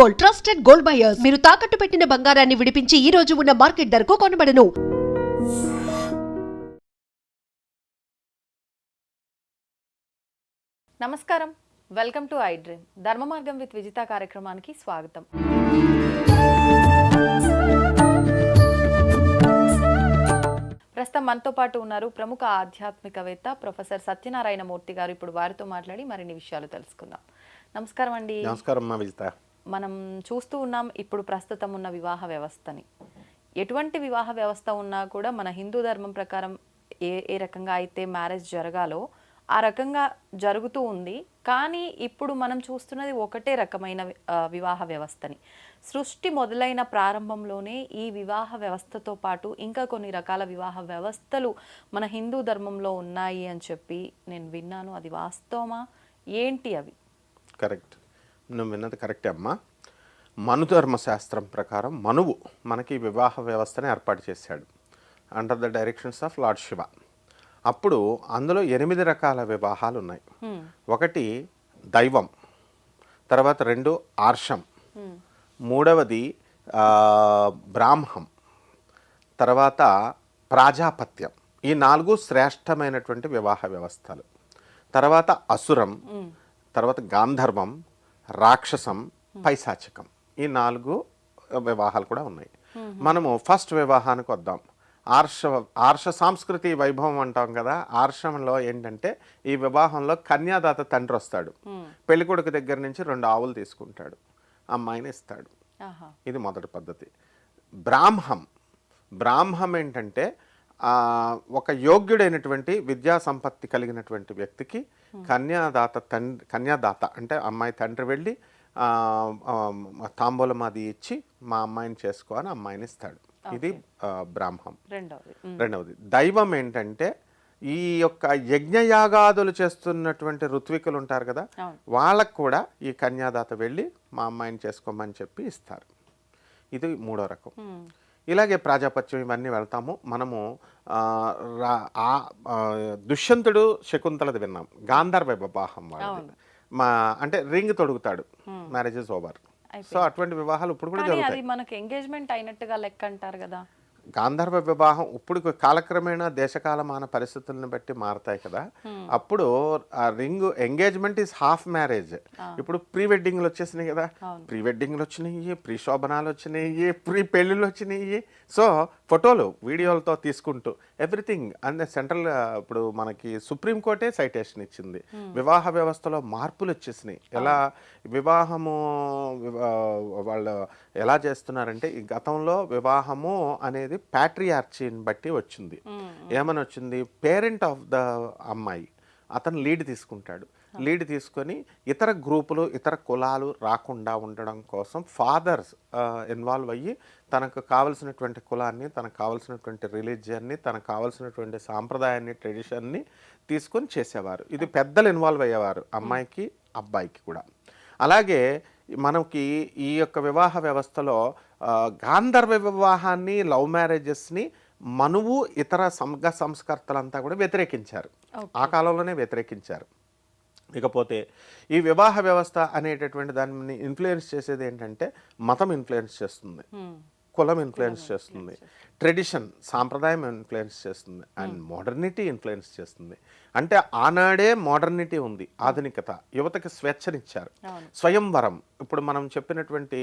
Gold, trusted gold buyers. మీరు తాకట్టు పెట్టిన బంగారాన్ని విడిపించి ఈ రోజు ఉన్న మార్కెట్ ధరకు కొనబడను. నమస్కారం, వెల్కమ్ టు ఐ డ్రీమ్. ధర్మ మార్గం విత్ విజిత కార్యక్రమానికి స్వాగతం. ప్రస్తుతం మనతో పాటు ఉన్నారు ప్రముఖ ఆధ్యాత్మికవేత్త ప్రొఫెసర్ సత్యనారాయణ మూర్తి గారు. ఇప్పుడు వారితో మాట్లాడి మరిన్ని విషయాలు తెలుసుకుందాం. నమస్కారం అండి. నమస్కారం అమ్మా విజిత. మనం చూస్తూ ఉన్నాం ఇప్పుడు ప్రస్తుతం ఉన్న వివాహ వ్యవస్థని. ఎటువంటి వివాహ వ్యవస్థ ఉన్నా కూడా మన హిందూ ధర్మం ప్రకారం ఏ రకంగా అయితే మ్యారేజ్ జరగాలో ఆ రకంగా జరుగుతూ ఉంది. కానీ ఇప్పుడు మనం చూస్తున్నది ఒకటే రకమైన వివాహ వ్యవస్థని. సృష్టి మొదలైన ప్రారంభంలోనే ఈ వివాహ వ్యవస్థతో పాటు ఇంకా కొన్ని రకాల వివాహ వ్యవస్థలు మన హిందూ ధర్మంలో ఉన్నాయి అని చెప్పి నేను విన్నాను. అది వాస్తవమా? ఏంటి అవి? కరెక్ట్, నువ్వు విన్నది కరెక్టే అమ్మా. మనుధర్మ శాస్త్రం ప్రకారం మనువు మనకి వివాహ వ్యవస్థని ఏర్పాటు చేశాడు under the directions of lord Shiva. అప్పుడు అందులో 8 రకాల వివాహాలు ఉన్నాయి. ఒకటి దైవం, తర్వాత 2 ఆర్షం, మూడవది బ్రాహ్మం, తర్వాత ప్రాజాపత్యం. ఈ 4 శ్రేష్టమైనటువంటి వివాహ వ్యవస్థలు. తర్వాత అసురం, తర్వాత గాంధర్వం, రాక్షసం, పైశాచికం. ఈ 4 వివాహాలు కూడా ఉన్నాయి. మనము ఫస్ట్ వివాహానికి వద్దాం. ఆర్ష సాంస్కృతి వైభవం అంటాం కదా. ఆర్షంలో ఏంటంటే ఈ వివాహంలో కన్యాదాత తండ్రి వస్తాడు. పెళ్ళికొడుకు దగ్గర నుంచి 2 ఆవులు తీసుకుంటాడు, అమ్మాయిని ఇస్తాడు. ఇది మొదటి పద్ధతి. బ్రాహ్మం ఏంటంటే ఒక యోగ్యుడైనటువంటి విద్యా సంపత్తి కలిగినటువంటి వ్యక్తికి కన్యాదాత అంటే అమ్మాయి తండ్రి వెళ్ళి తాంబూలం అది ఇచ్చి మా అమ్మాయిని చేసుకో అని అమ్మాయిని ఇస్తాడు. ఇది బ్రాహ్మం. రెండవది దైవం ఏంటంటే ఈ యొక్క యజ్ఞయాగాదులు చేస్తున్నటువంటి ఋత్వికులు ఉంటారు కదా, వాళ్ళకు కూడా ఈ కన్యాదాత వెళ్ళి మా అమ్మాయిని చేసుకోమని చెప్పి ఇస్తారు. ఇది 3వ రకం. ఇలాగే ప్రాజాపత్యం ఇవన్నీ వెళ్తాము. మనము దుష్యంతుడు శకుంతలది విన్నాం. గాంధర్వ వివాహం వాళ్ళది. అంటే రింగ్ తొడుగుతాడు, మ్యారేజ్ ఇస్ ఓవర్. సో అటువంటి వివాహాలు ఇప్పుడు కూడా జరుగుతాయి. మనకి ఎంగేజ్మెంట్ అయినట్టుగా లెక్క అంటారు కదా. గాంధర్వ వివాహం ఇప్పుడు కాలక్రమేణా దేశకాలమాన పరిస్థితులను బట్టి మారుతాయి కదా. అప్పుడు ఆ ring engagement is half marriage. ఇప్పుడు ప్రీ వెడ్డింగ్లు వచ్చేసినాయి కదా. ప్రీ వెడ్డింగ్లు వచ్చినాయి, ప్రీ శోభనాలు వచ్చినాయి, ప్రీ పెళ్ళిళ్ళు వచ్చినాయి. సో ఫోటోలు వీడియోలతో తీసుకుంటూ ఎవ్రీథింగ్ అంటే సెంట్రల్ ఇప్పుడు మనకి సుప్రీంకోర్టే సైటేషన్ ఇచ్చింది. వివాహ వ్యవస్థలో మార్పులు వచ్చేసినాయి. ఎలా వివాహము వాళ్ళు ఎలా చేస్తున్నారంటే ఈ గతంలో వివాహము అనేది ప్యాట్రియార్చీని బట్టి వచ్చింది. ఏమని వచ్చింది? పేరెంట్ ఆఫ్ ద అమ్మాయి అతను లీడ్ తీసుకుంటాడు. లీడ్ తీసుకొని ఇతర గ్రూపులు ఇతర కులాలు రాకుండా ఉండడం కోసం ఫాదర్స్ ఇన్వాల్వ్ అయ్యి తనకు కావలసినటువంటి కులాన్ని, తనకు కావలసినటువంటి రిలీజియన్ని, తనకు కావలసినటువంటి సాంప్రదాయాన్ని, ట్రెడిషన్ని తీసుకొని చేసేవారు. ఇది పెద్దలు ఇన్వాల్వ్ అయ్యేవారు, అమ్మాయికి అబ్బాయికి కూడా. అలాగే మనకి ఈ యొక్క వివాహ వ్యవస్థలో గాంధర్వ వివాహాన్ని, లవ్ మ్యారేజెస్ని మనువు ఇతర సంఘ సంస్కర్తలంతా కూడా వ్యతిరేకించారు. ఆ కాలంలోనే వ్యతిరేకించారు. ఇకపోతే ఈ వివాహ వ్యవస్థ అనేటటువంటి దాన్ని ఇన్ఫ్లుయెన్స్ చేసేది ఏంటంటే మతం ఇన్ఫ్లుయెన్స్ చేస్తుంది, కులం ఇన్ఫ్లుయెన్స్ చేస్తుంది, ట్రెడిషన్ సాంప్రదాయం ఇన్ఫ్లుయెన్స్ చేస్తుంది, అండ్ మోడర్నిటీ ఇన్ఫ్లుయెన్స్ చేస్తుంది. అంటే ఆనాడే మోడర్నిటీ ఉంది, ఆధునికత, యువతకి స్వేచ్ఛనిచ్చారు. స్వయంవరం ఇప్పుడు మనం చెప్పినటువంటి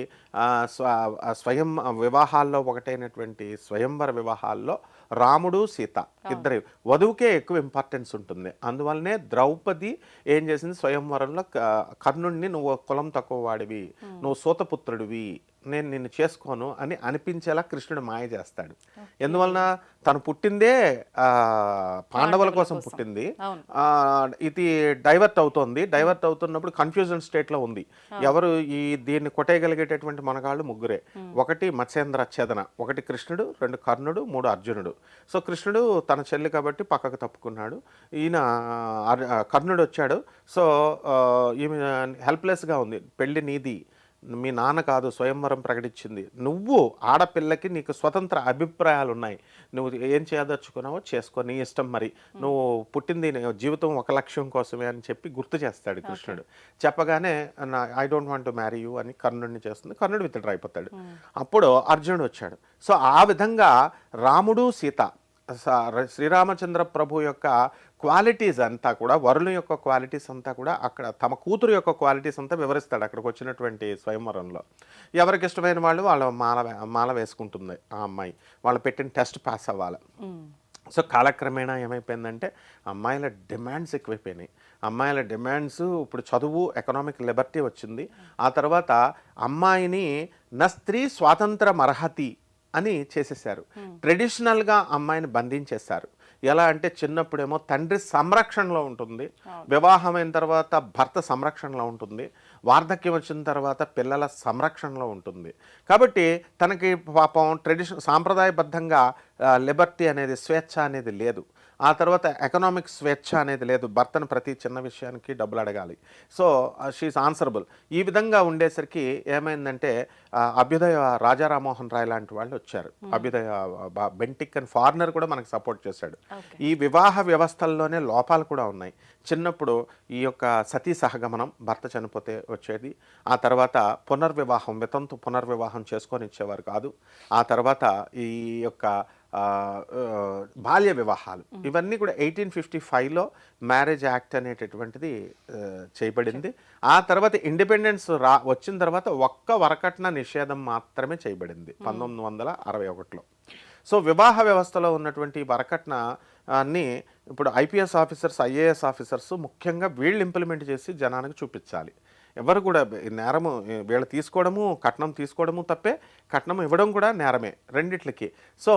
స్వయం వివాహాల్లో ఒకటైనటువంటి స్వయంవర వివాహాల్లో రాముడు సీత ఇద్దరు వధువుకే ఎక్కువ ఇంపార్టెన్స్ ఉంటుంది. అందువల్లనే ద్రౌపది ఏం చేసింది, స్వయంవరంలో కర్ణుడిని నువ్వు కులం తక్కువ వాడివి, నువ్వు సూతపుత్రుడివి, నేను నిన్ను చేసుకోను అని అనిపించేలా కృష్ణుడు మాయ చేస్తాడు. ఎందువలన తను పుట్టిందే పాండవుల కోసం పుట్టింది. ఇది డైవర్ట్ అవుతోంది. డైవర్ట్ అవుతున్నప్పుడు కన్ఫ్యూజన్ స్టేట్లో ఉంది. ఎవరు దీన్ని కొట్టేయగలిగేటటువంటి మనగాళ్ళు 3. ఒకటి మత్స్యేంద్ర ఛేదన, ఒకటి కృష్ణుడు, 2 కర్ణుడు, 3 అర్జునుడు. సో కృష్ణుడు తన చెల్లి కాబట్టి పక్కకు తప్పుకున్నాడు. ఈయన కర్ణుడు వచ్చాడు. సో ఈమె హెల్ప్లెస్గా ఉంది, పెళ్ళి నీది, మీ నాన్న కాదు స్వయంవరం ప్రకటించింది, నువ్వు ఆడపిల్లకి నీకు స్వతంత్ర అభిప్రాయాలు ఉన్నాయి, నువ్వు ఏం చేయదలుచుకున్నావో చేసుకో, నీ ఇష్టం, మరి నువ్వు పుట్టింది జీవితం ఒక లక్ష్యం కోసమే అని చెప్పి గుర్తు చేస్తాడు కృష్ణుడు. చెప్పగానే I don't want to marry you అని కర్ణుడిని చేస్తుంది. కర్ణుడు విత్డ్రా అయిపోతాడు. అప్పుడు అర్జునుడు వచ్చాడు. సో ఆ విధంగా రాముడు సీత శ్రీరామచంద్ర ప్రభు యొక్క క్వాలిటీస్ అంతా కూడా, వరుల యొక్క క్వాలిటీస్ అంతా కూడా అక్కడ తమ కూతురు యొక్క క్వాలిటీస్ అంతా వివరిస్తాడు అక్కడికి వచ్చినటువంటి స్వయంవరంలో. ఎవరికి ఇష్టమైన వాళ్ళు వాళ్ళ మాల వేసుకుంటుంది ఆ అమ్మాయి, వాళ్ళు పెట్టిన టెస్ట్ పాస్ అవ్వాలి. సో కాలక్రమేణా ఏమైపోయిందంటే అమ్మాయిల డిమాండ్స్ ఎక్కువైపోయినాయి. అమ్మాయిల డిమాండ్స్ ఇప్పుడు చదువు, ఎకనామిక్ లిబర్టీ వచ్చింది. ఆ తర్వాత అమ్మాయిని నా స్త్రీ స్వాతంత్ర అర్హతి అని చేసేసారు. ట్రెడిషనల్గా అమ్మాయిని బంధించేశారు. ఎలా అంటే చిన్నప్పుడేమో తండ్రి సంరక్షణలో ఉంటుంది, వివాహమైన తర్వాత భర్త సంరక్షణలో ఉంటుంది, వార్ధక్యం వచ్చిన తర్వాత పిల్లల సంరక్షణలో ఉంటుంది. కాబట్టి తనకి పాపం సాంప్రదాయబద్ధంగా లిబర్టీ అనేది, స్వేచ్ఛ అనేది లేదు. ఆ తర్వాత ఎకనామిక్ స్వేచ్ఛ అనేది లేదు. భర్తను ప్రతి చిన్న విషయానికి డబ్బులు అడగాలి. So she is answerable. ఈ విధంగా ఉండేసరికి ఏమైందంటే అభ్యుదయ రాజా రామ్మోహన్ రాయ్ లాంటి వాళ్ళు వచ్చారు. అభ్యుదయ బెంటిక్ అని ఫారినర్ కూడా మనకు సపోర్ట్ చేశాడు. ఈ వివాహ వ్యవస్థల్లోనే లోపాలు కూడా ఉన్నాయి. చిన్నప్పుడు ఈ యొక్క సతీ సహగమనం, భర్త చనిపోతే వచ్చేది. ఆ తర్వాత పునర్వివాహం, వితంతు పునర్వివాహం చేసుకొని ఇచ్చేవారు కాదు. ఆ తర్వాత ఈ యొక్క బాల్య వివాహాలు, ఇవన్నీ కూడా 1855లో మ్యారేజ్ యాక్ట్ అనేటటువంటిది చేయబడింది. ఆ తర్వాత ఇండిపెండెన్స్ వచ్చిన తర్వాత ఒక్క వరకట్న నిషేధం మాత్రమే చేయబడింది 1961లో. సో వివాహ వ్యవస్థలో ఉన్నటువంటి వరకట్న అన్ని ఇప్పుడు ఐపీఎస్ ఆఫీసర్స్, ఐఏఎస్ ఆఫీసర్స్ ముఖ్యంగా వీళ్ళు ఇంప్లిమెంట్ చేసి జనానికి చూపించాలి. ఎవరు కూడా నేరము, వీళ్ళు తీసుకోవడము, కట్నం తీసుకోవడము తప్పే, కట్నం ఇవ్వడం కూడా నేరమే, రెండిట్లకి. సో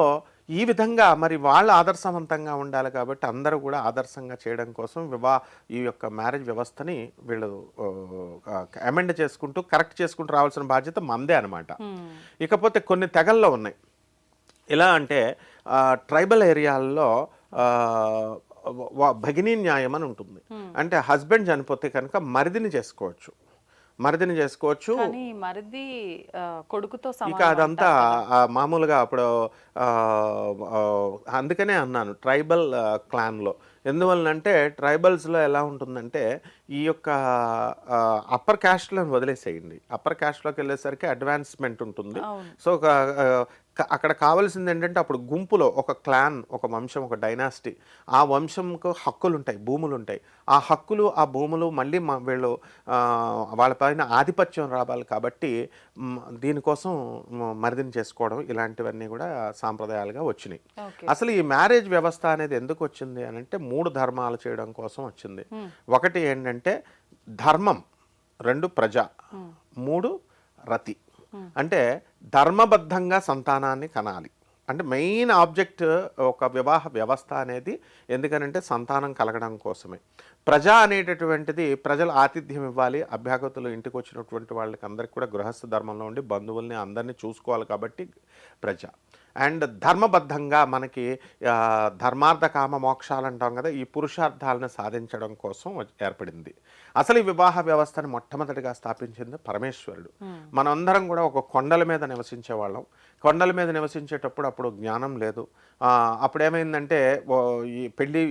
ఈ విధంగా మరి వాళ్ళు ఆదర్శవంతంగా ఉండాలి కాబట్టి అందరూ కూడా ఆదర్శంగా చేయడం కోసం ఈ యొక్క మ్యారేజ్ వ్యవస్థని వీళ్ళు అమెండ్ చేసుకుంటూ, కరెక్ట్ చేసుకుంటూ రావాల్సిన బాధ్యత మందే అనమాట. ఇకపోతే కొన్ని తెగల్లో ఉన్నాయి. ఎలా అంటే ట్రైబల్ ఏరియాల్లో భగినీ న్యాయం అని ఉంటుంది. అంటే హస్బెండ్ చనిపోతే కనుక మరిదిని చేసుకోవచ్చు. మరిది కొడుకుతో ఇక అదంతా మామూలుగా అప్పుడు అందుకనే అన్నాను ట్రైబల్ క్లాన్లో. ఎందువలనంటే ట్రైబల్స్లో ఎలా ఉంటుందంటే ఈ యొక్క అప్పర్ క్యాస్ట్లను వదిలేసేయండి. అప్పర్ క్యాస్ట్లోకి వెళ్ళేసరికి అడ్వాన్స్మెంట్ ఉంటుంది. సో అక్కడ కావాల్సింది ఏంటంటే అప్పుడు గుంపులో ఒక క్లాన్, ఒక వంశం, ఒక డైనాసిటీ, ఆ వంశంకు హక్కులు ఉంటాయి, భూములు ఉంటాయి. ఆ హక్కులు, ఆ భూములు మళ్ళీ వీళ్ళు వాళ్ళపైన ఆధిపత్యం రావాలి. కాబట్టి దీనికోసం మరిదిని చేసుకోవడం ఇలాంటివన్నీ కూడా సాంప్రదాయాలుగా వచ్చినాయి. అసలు ఈ మ్యారేజ్ వ్యవస్థ అనేది ఎందుకు వచ్చింది అని అంటే 3 ధర్మాలు చేయడం కోసం వచ్చింది. ఒకటి ఏంటంటే ధర్మం, 2 ప్రజ, 3 రతి. అంటే ధర్మబద్ధంగా సంతానాన్ని కనాలి. అంటే మెయిన్ ఆబ్జెక్ట్ ఒక వివాహ వ్యవస్థ అనేది ఎందుకనంటే సంతానం కలగడం కోసమే. ప్రజ అనేటటువంటిది ప్రజలు ఆతిథ్యం ఇవ్వాలి, అభ్యాగతులు ఇంటికి వచ్చినటువంటి వాళ్ళకి అందరికీ కూడా గృహస్థ ధర్మంలో ఉండి బంధువుల్ని అందరినీ చూసుకోవాలి కాబట్టి ప్రజ. అండ్ ధర్మబద్ధంగా మనకి ధర్మార్థ కామ మోక్షాలు అంటాం కదా, ఈ పురుషార్థాలను సాధించడం కోసం ఏర్పడింది. అసలు ఈ వివాహ వ్యవస్థను మొట్టమొదటిగా స్థాపించింది పరమేశ్వరుడు. మనందరం కూడా ఒక కొండల మీద నివసించే వాళ్ళం. కొండల మీద నివసించేటప్పుడు అప్పుడు జ్ఞానం లేదు. అప్పుడేమైందంటే ఈ పెళ్ళి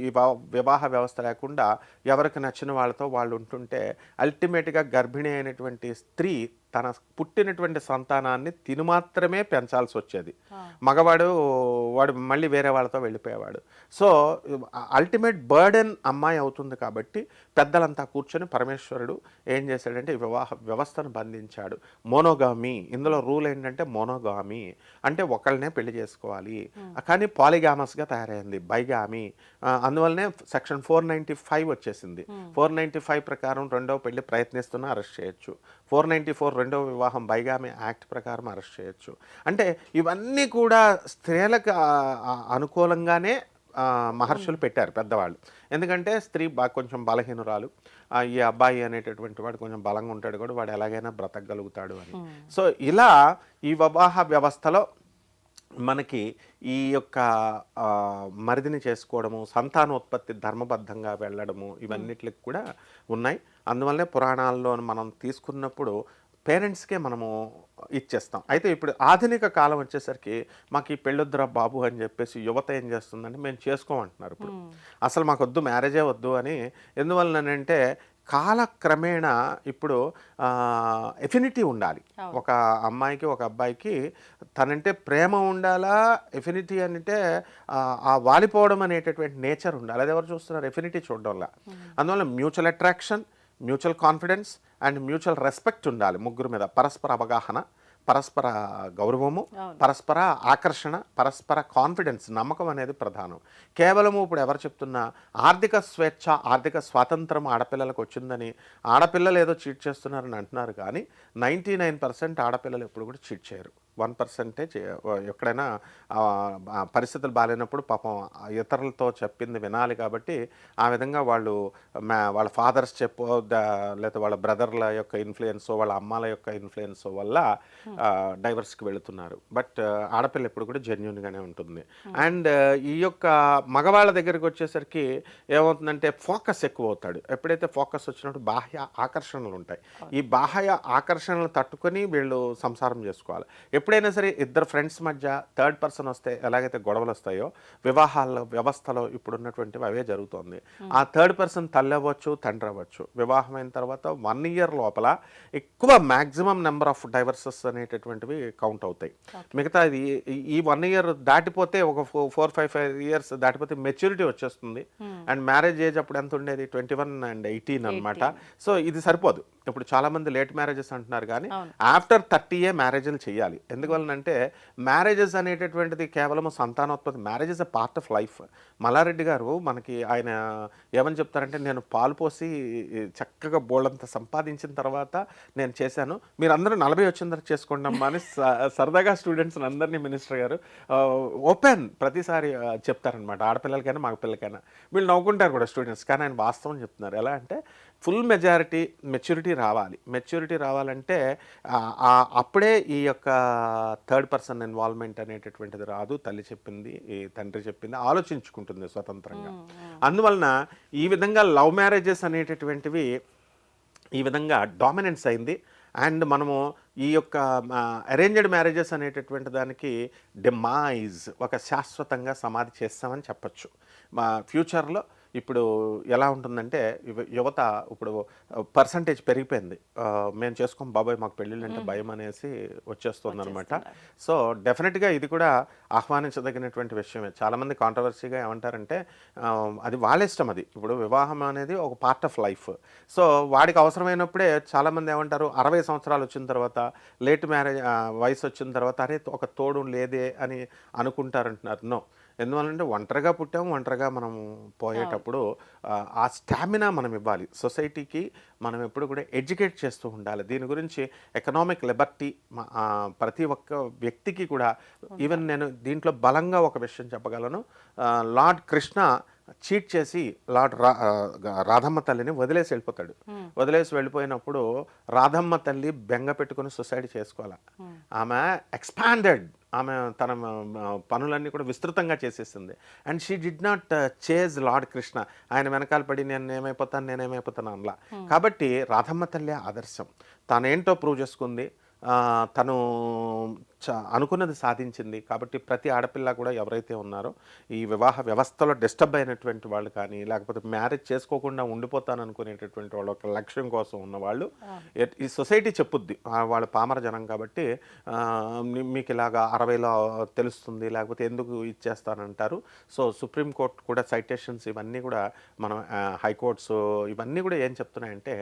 వివాహ వ్యవస్థ లేకుండా ఎవరికి నచ్చిన వాళ్ళతో వాళ్ళు ఉంటుంటే అల్టిమేట్గా గర్భిణి అయినటువంటి స్త్రీ తన పుట్టినటువంటి సంతానాన్ని తిను మాత్రమే పెంచాల్సి వచ్చేది. మగవాడు మళ్ళీ వేరే వాళ్ళతో వెళ్ళిపోయేవాడు. సో అల్టిమేట్ బర్డెన్ అమ్మాయి అవుతుంది. కాబట్టి పెద్దలంతా కూర్చొని పరమేశ్వరుడు ఏం చేశాడంటే ఈ వివాహ వ్యవస్థను బంధించాడు. మోనోగామి, ఇందులో రూల్ ఏంటంటే మోనోగామి అంటే ఒకళ్ళనే పెళ్లి చేసుకోవాలి. కానీ పాలిగామస్గా తయారైంది బైగామి. అందువల్లనే సెక్షన్ 495 వచ్చేసింది. 495 ప్రకారం రెండవ పెళ్లి ప్రయత్నిస్తున్నా అరెస్ట్ చేయొచ్చు. 494 రెండవ వివాహం బైగామి యాక్ట్ ప్రకారం అరెస్ట్ చేయొచ్చు. అంటే ఇవన్నీ కూడా స్త్రీలకు అనుకూలంగానే మహర్షులు పెట్టారు పెద్దవాళ్ళు. ఎందుకంటే స్త్రీ కొంచెం బలహీనురాలు, ఈ అబ్బాయి అనేటటువంటి వాడు కొంచెం బలంగా ఉంటాడు కూడా, వాడు ఎలాగైనా బ్రతకగలుగుతాడు అని. సో ఇలా ఈ వివాహ వ్యవస్థలో మనకి ఈ యొక్క మరిదిని చేసుకోవడము, సంతానోత్పత్తి ధర్మబద్ధంగా వెళ్ళడము ఇవన్నిటికి కూడా ఉన్నాయి. అందువల్లనే పురాణాల్లో మనం తీసుకున్నప్పుడు పేరెంట్స్కే మనము ఇచ్చేస్తాం. అయితే ఇప్పుడు ఆధునిక కాలం వచ్చేసరికి మాకు ఈ పెళ్ళొద్దురా బాబు అని చెప్పేసి యువత ఏం చేస్తుందంటే మేము చేసుకోమంటున్నారు ఇప్పుడు. అసలు మాకు వద్దు, మ్యారేజే వద్దు అని. ఎందువల్లనంటే కాలక్రమేణా ఇప్పుడు ఎఫినిటీ ఉండాలి. ఒక అమ్మాయికి ఒక అబ్బాయికి తనంటే ప్రేమ ఉండాలా, ఎఫినిటీ అంటే ఆ వాలిపోవడం అనేటటువంటి నేచర్ ఉండాలి. అది ఎవరు చూస్తున్నారు? ఎఫినిటీ చూడడం వల్ల. అందువల్ల mutual attraction, mutual confidence and mutual respect ఉండాలి ముగ్గురు మీద. పరస్పర అవగాహన, పరస్పర గౌరవము, పరస్పర ఆకర్షణ, పరస్పర కాన్ఫిడెన్స్, నమ్మకం అనేది ప్రధానం. కేవలము ఇప్పుడు ఎవరు చెప్తున్నా ఆర్థిక స్వేచ్ఛ, ఆర్థిక స్వాతంత్రం ఆడపిల్లలకు వచ్చిందని ఆడపిల్లలు ఏదో చీట్ చేస్తున్నారని అంటున్నారు, కానీ 99% ఆడపిల్లలు ఎప్పుడు కూడా చీట్ చేయరు. 1% ఎక్కడైనా పరిస్థితులు బాగాలేనప్పుడు పాపం ఇతరులతో చెప్పింది వినాలి కాబట్టి ఆ విధంగా వాళ్ళు వాళ్ళ ఫాదర్స్ చెప్పో లేకపోతే వాళ్ళ బ్రదర్ల యొక్క ఇన్ఫ్లుయెన్స్, వాళ్ళ అమ్మాల యొక్క ఇన్ఫ్లుయెన్స్ వల్ల డైవర్స్కి వెళుతున్నారు. బట్ ఆడపిల్ల ఎప్పుడు కూడా జెన్యున్గానే ఉంటుంది. అండ్ ఈ యొక్క మగవాళ్ళ దగ్గరికి వచ్చేసరికి ఏమవుతుందంటే ఫోకస్ ఎక్కువ అవుతాడు. ఎప్పుడైతే ఫోకస్ వచ్చినప్పుడు బాహ్య ఆకర్షణలు ఉంటాయి. ఈ బాహ్య ఆకర్షణలు తట్టుకొని వీళ్ళు సంసారం చేసుకోవాలి. ఎప్పుడైనా సరే ఇద్దరు ఫ్రెండ్స్ మధ్య థర్డ్ పర్సన్ వస్తే ఎలాగైతే గొడవలు వస్తాయో వివాహాల వ్యవస్థలో ఇప్పుడు ఉన్నటువంటివి అవే జరుగుతుంది. ఆ థర్డ్ పర్సన్ తల్లి అవ్వచ్చు, తండ్రి అవ్వచ్చు. వివాహమైన తర్వాత 1 year లోపల ఎక్కువ మ్యాక్సిమం నెంబర్ ఆఫ్ డైవర్సెస్ అనేటటువంటివి కౌంట్ అవుతాయి. మిగతా ఈ 1 year దాటిపోతే ఒక 4-5 years దాటిపోతే మెచ్యూరిటీ వచ్చేస్తుంది. అండ్ మ్యారేజ్ ఏజ్ అప్పుడు ఎంత ఉండేది? 21 and 18 అనమాట. సో ఇది సరిపోదు. ఇప్పుడు చాలా మంది లేట్ మ్యారేజెస్ అంటున్నారు, కానీ ఆఫ్టర్ 30 మ్యారేజ్లు చేయాలి. ఎందువలనంటే మ్యారేజెస్ అనేటటువంటిది కేవలం సంతానోత్పత్తి. Marriage is a part of life. Mallareddy గారు మనకి ఆయన ఏమని చెప్తారంటే, నేను పాలు పోసి చక్కగా బోళ్ళంత సంపాదించిన తర్వాత నేను చేశాను, మీరందరూ 40 వచ్చిన తర్వాత చేసుకోండి అమ్మా అని సరదాగా స్టూడెంట్స్ అందరినీ మినిస్టర్ గారు ఓపెన్ ప్రతిసారి చెప్తారనమాట. ఆడపిల్లలకైనా మగపిల్లలకైనా వీళ్ళు నవ్వుకుంటారు కూడా స్టూడెంట్స్, కానీ ఆయన వాస్తవం చెప్తున్నారు. ఎలా అంటే ఫుల్ మెచ్యూరిటీ రావాలి. మెచ్యూరిటీ రావాలంటే అప్పుడే ఈ యొక్క థర్డ్ పర్సన్ ఇన్వాల్వ్మెంట్ అనేటటువంటిది రాదు. తల్లి చెప్పింది, తండ్రి చెప్పింది ఆలోచించుకుంటుంది స్వతంత్రంగా. అందువలన ఈ విధంగా లవ్ మ్యారేజెస్ అనేటటువంటివి ఈ విధంగా డామినెన్స్ అయింది. అండ్ మనము ఈ యొక్క అరేంజ్డ్ మ్యారేజెస్ అనేటటువంటి దానికి డిమైజ్, ఒక శాశ్వతంగా సమాధి చేస్తామని చెప్పచ్చు. మా ఫ్యూచర్లో ఇప్పుడు ఎలా ఉంటుందంటే యువత ఇప్పుడు పర్సంటేజ్ పెరిగిపోయింది. మేము చేసుకోం బాబాయ్, మాకు పెళ్ళిళ్ళు అంటే భయం అనేసి వచ్చేస్తుంది అనమాట. సో డెఫినెట్గా ఇది కూడా ఆహ్వానించదగినటువంటి విషయమే. చాలామంది కాంట్రవర్సీగా ఏమంటారంటే అది వాళ్ళ ఇష్టం. అది ఇప్పుడు వివాహం అనేది ఒక పార్ట్ ఆఫ్ లైఫ్. సో వాడికి అవసరమైనప్పుడే చాలామంది ఏమంటారు, 60 సంవత్సరాలు వచ్చిన తర్వాత, లేట్ మ్యారేజ్ వయసు వచ్చిన తర్వాత అరే ఒక తోడు లేదే అని అనుకుంటారంటున్నారు. నో. ఎందువల్లంటే ఒంటరిగా పుట్టాము, ఒంటరిగా మనం పోయేటప్పుడు ఆ స్టామినా మనం ఇవ్వాలి. సొసైటీకి మనం ఎప్పుడు కూడా ఎడ్యుకేట్ చేస్తూ ఉండాలి. దీని గురించి ఎకనామిక్ లిబర్టీ ప్రతి ఒక్క వ్యక్తికి కూడా. ఈవెన్ నేను దీంట్లో బలంగా ఒక విషయం చెప్పగలను. లార్డ్ కృష్ణ చీట్ చేసి రాధమ్మ తల్లిని వదిలేసి వెళ్ళిపోతాడు. వదిలేసి వెళ్ళిపోయినప్పుడు రాధమ్మ తల్లి బెంగ పెట్టుకుని సూసైడ్ చేసుకోవాలి. ఆమె ఎక్స్పాండెడ్, ఆమె తన పనులన్నీ కూడా విస్తృతంగా చేసేసింది. And she did not chase lord Krishna. ఆయన వెనకాల పడి నేనేమైపోతాను అనలా. కాబట్టి రాధమ్మ తల్లి ఆదర్శం. తనేంటో ప్రూవ్ చేసుకుంది, తను అనుకున్నది సాధించింది. కాబట్టి ప్రతి ఆడపిల్ల కూడా ఎవరైతే ఉన్నారో ఈ వివాహ వ్యవస్థలో డిస్టర్బ్ అయినటువంటి వాళ్ళు కానీ, లేకపోతే మ్యారేజ్ చేసుకోకుండా ఉండిపోతాను అనుకునేటటువంటి వాళ్ళు, ఒక లక్ష్యం కోసం ఉన్నవాళ్ళు, ఈ సొసైటీ చెప్పుద్ది, వాళ్ళు పామర జనం కాబట్టి మీకు ఇలాగా 60లో తెలుస్తుంది, లేకపోతే ఎందుకు ఇచ్చేస్తానంటారు. సో సుప్రీంకోర్టు కూడా సైటేషన్స్ ఇవన్నీ కూడా మనం హైకోర్ట్స్ ఇవన్నీ కూడా ఏం చెప్తున్నాయంటే,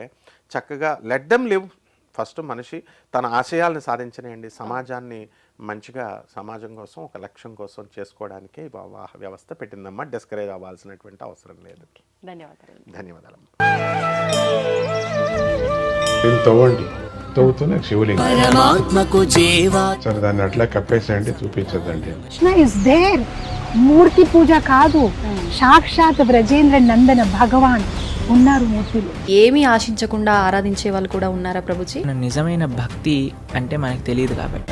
చక్కగా లెట్ దెమ్ లివ్. ఫస్ట్ మనిషి తన ఆశయాలను సాధించనియండి. సమాజాన్ని మంచిగా, సమాజం కోసం ఒక లక్ష్యం కోసం చేసుకోవడానికి వివాహ వ్యవస్థ పెట్టిందమ్మా. డిస్కరేజ్ అవ్వాల్సినటువంటి అవసరం లేదు. ధన్యవాదాలు. తవ్వండి, తవ్వుతూనే శివలింగం సరే దాన్ని అట్లా కప్పేసేయండి, చూపించదండి. Krishna is there. మూర్తి పూజ కాదు, సాక్షాత్ బ్రజేంద్ర నందన భగవాన్ ఉన్నారు మూర్తిలో. ఏమీ ఆశించకుండా ఆరాధించే వాళ్ళు కూడా ఉన్నారా ప్రభుజీ? నిజమైన భక్తి అంటే మనకు తెలియదు కాబట్టి.